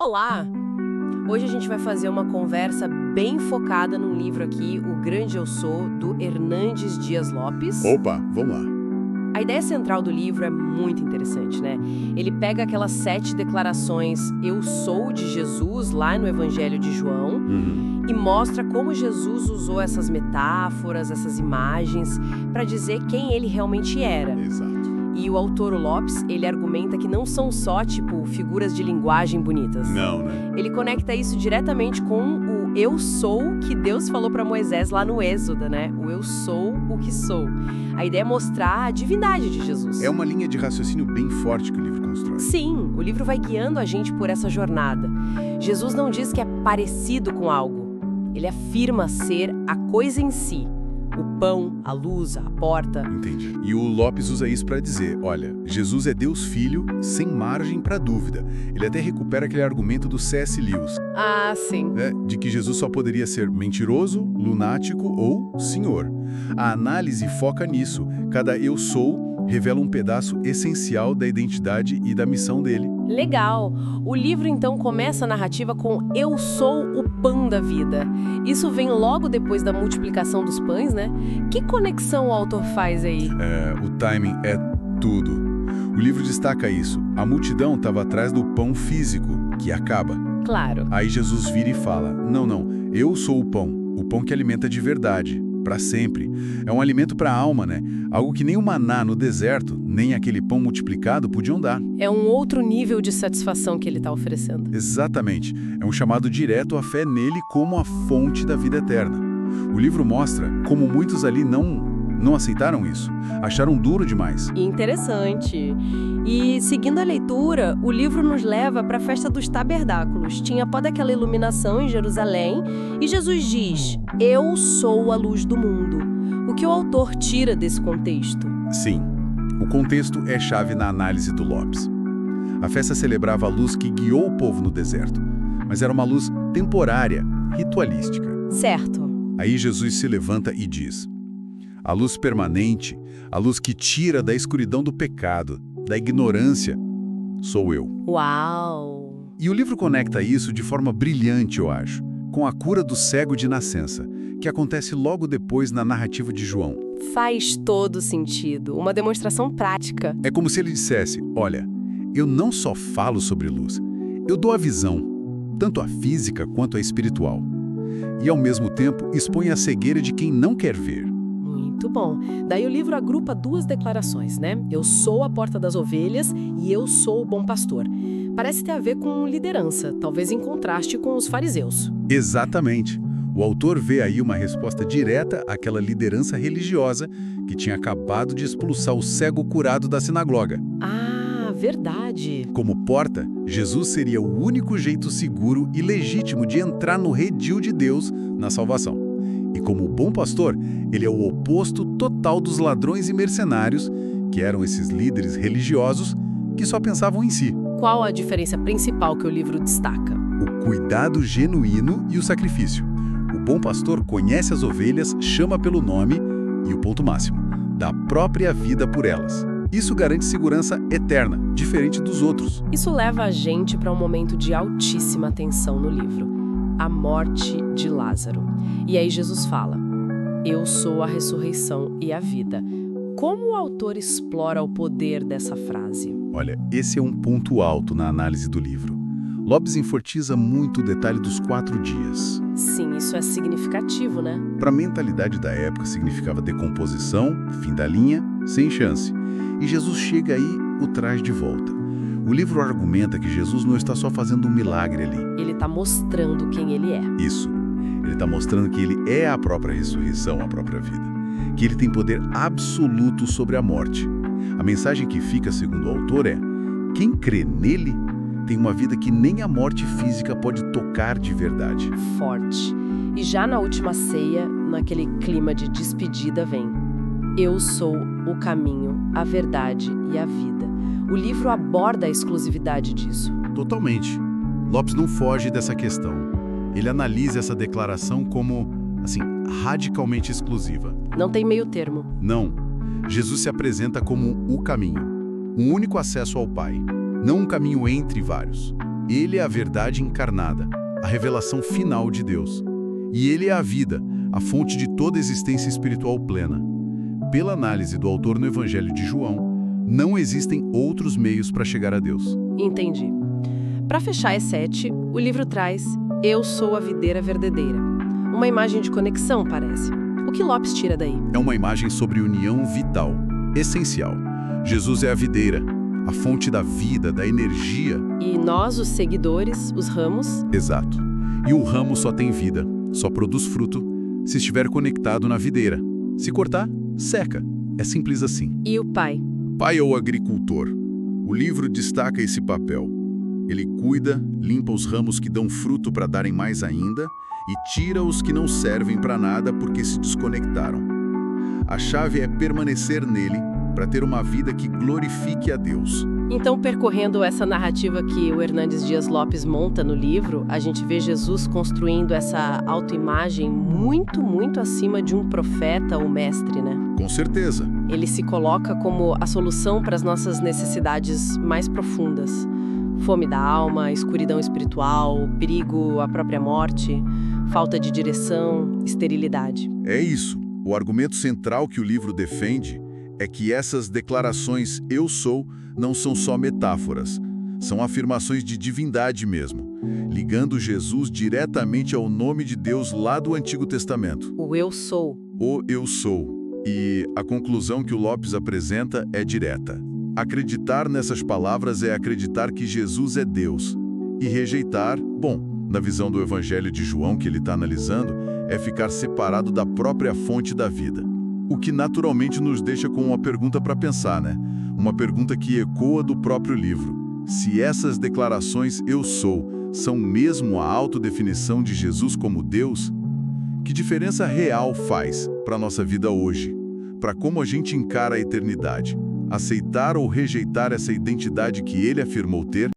Olá! Hoje a gente vai fazer uma conversa bem focada num livro aqui, O Grande Eu Sou, do Hernandes Dias Lopes. Opa, vamos lá. A ideia central do livro é muito interessante, né? Ele pega aquelas 7 declarações Eu sou de Jesus, lá no Evangelho de João, e mostra como Jesus usou essas metáforas, essas imagens, para dizer quem ele realmente era. Exato. E o autor, o Lopes, ele argumenta que não são só, figuras de linguagem bonitas. Não, né? Ele conecta isso diretamente com o eu sou que Deus falou para Moisés lá no Êxodo, né? O eu sou o que sou. A ideia é mostrar a divindade de Jesus. É uma linha de raciocínio bem forte que o livro constrói. Sim, o livro vai guiando a gente por essa jornada. Jesus não diz que é parecido com algo. Ele afirma ser a coisa em si. O pão, a luz, a porta. Entendi. E o Lopes usa isso para dizer, olha, Jesus é Deus Filho, sem margem para dúvida. Ele até recupera aquele argumento do C.S. Lewis, Ah, sim. né, de que Jesus só poderia ser mentiroso, lunático ou senhor. A análise foca nisso. Cada eu sou revela um pedaço essencial da identidade e da missão dele. Legal. O livro, então, começa a narrativa com Eu sou o pão da vida. Isso vem logo depois da multiplicação dos pães, né? Que conexão o autor faz aí? O timing é tudo. O livro destaca isso. A multidão estava atrás do pão físico, que acaba. Claro. Aí Jesus vira e fala, não, eu sou o pão que alimenta de verdade, para sempre. É um alimento para a alma, né? Algo que nem o maná no deserto, nem aquele pão multiplicado podiam dar. É um outro nível de satisfação que ele está oferecendo. Exatamente. É um chamado direto à fé nele como a fonte da vida eterna. O livro mostra como muitos ali não aceitaram isso. Acharam duro demais. Interessante. E, seguindo a leitura, o livro nos leva para a festa dos tabernáculos. Tinha toda aquela iluminação em Jerusalém e Jesus diz, Eu sou a luz do mundo. O que o autor tira desse contexto? Sim, o contexto é chave na análise do Lopes. A festa celebrava a luz que guiou o povo no deserto, mas era uma luz temporária, ritualística. Certo. Aí Jesus se levanta e diz, a luz permanente, a luz que tira da escuridão do pecado, da ignorância, sou eu. Uau! E o livro conecta isso de forma brilhante, eu acho, com a cura do cego de nascença, que acontece logo depois na narrativa de João. Faz todo sentido. Uma demonstração prática. É como se ele dissesse, olha, eu não só falo sobre luz, eu dou a visão, tanto a física quanto a espiritual. E ao mesmo tempo expõe a cegueira de quem não quer ver. Muito bom. Daí o livro agrupa 2 declarações, né? Eu sou a porta das ovelhas e eu sou o bom pastor. Parece ter a ver com liderança, talvez em contraste com os fariseus. Exatamente. O autor vê aí uma resposta direta àquela liderança religiosa que tinha acabado de expulsar o cego curado da sinagoga. Ah, verdade. Como porta, Jesus seria o único jeito seguro e legítimo de entrar no redil de Deus na salvação. E como bom pastor, ele é o oposto total dos ladrões e mercenários, que eram esses líderes religiosos que só pensavam em si. Qual a diferença principal que o livro destaca? O cuidado genuíno e o sacrifício. O bom pastor conhece as ovelhas, chama pelo nome e o ponto máximo, dá própria vida por elas. Isso garante segurança eterna, diferente dos outros. Isso leva a gente para um momento de altíssima tensão no livro. A morte de Lázaro. E aí Jesus fala, Eu sou a ressurreição e a vida. Como o autor explora o poder dessa frase? Olha, esse é um ponto alto na análise do livro. Lopes enfatiza muito o detalhe dos 4 dias. Sim, isso é significativo, né? Para a mentalidade da época significava decomposição, fim da linha, sem chance. E Jesus chega aí, o traz de volta. O livro argumenta que Jesus não está só fazendo um milagre ali. Ele está mostrando quem ele é. Isso. Ele está mostrando que ele é a própria ressurreição, a própria vida. Que ele tem poder absoluto sobre a morte. A mensagem que fica, segundo o autor, é: quem crê nele tem uma vida que nem a morte física pode tocar de verdade. Forte. E já na última ceia, naquele clima de despedida, vem: Eu sou o caminho, a verdade e a vida. O livro aborda a exclusividade disso. Totalmente. Lopes não foge dessa questão. Ele analisa essa declaração como, radicalmente exclusiva. Não tem meio termo. Não. Jesus se apresenta como o caminho, um único acesso ao Pai, não um caminho entre vários. Ele é a verdade encarnada, a revelação final de Deus. E ele é a vida, a fonte de toda existência espiritual plena. Pela análise do autor no Evangelho de João, não existem outros meios para chegar a Deus. Entendi. Para fechar E7, o livro traz Eu sou a videira verdadeira. Uma imagem de conexão, parece. O que Lopes tira daí? É uma imagem sobre união vital, essencial. Jesus é a videira, a fonte da vida, da energia. E nós, os seguidores, os ramos? Exato. E um ramo só tem vida, só produz fruto, se estiver conectado na videira. Se cortar, seca. É simples assim. E o pai? Pai é o agricultor. O livro destaca esse papel. Ele cuida, limpa os ramos que dão fruto para darem mais ainda e tira os que não servem para nada porque se desconectaram. A chave é permanecer nele para ter uma vida que glorifique a Deus. Então, percorrendo essa narrativa que o Hernandes Dias Lopes monta no livro, a gente vê Jesus construindo essa autoimagem muito acima de um profeta ou mestre, né? Com certeza. Ele se coloca como a solução para as nossas necessidades mais profundas. Fome da alma, escuridão espiritual, perigo à própria morte, falta de direção, esterilidade. É isso. O argumento central que o livro defende é que essas declarações "eu sou" não são só metáforas, são afirmações de divindade mesmo, ligando Jesus diretamente ao nome de Deus lá do Antigo Testamento. O eu sou. O eu sou. E a conclusão que o Lopes apresenta é direta. Acreditar nessas palavras é acreditar que Jesus é Deus. E rejeitar, bom, na visão do Evangelho de João que ele está analisando, é ficar separado da própria fonte da vida. O que naturalmente nos deixa com uma pergunta para pensar, né? Uma pergunta que ecoa do próprio livro. Se essas declarações "eu sou" são mesmo a autodefinição de Jesus como Deus, que diferença real faz para a nossa vida hoje? Para como a gente encara a eternidade? Aceitar ou rejeitar essa identidade que ele afirmou ter?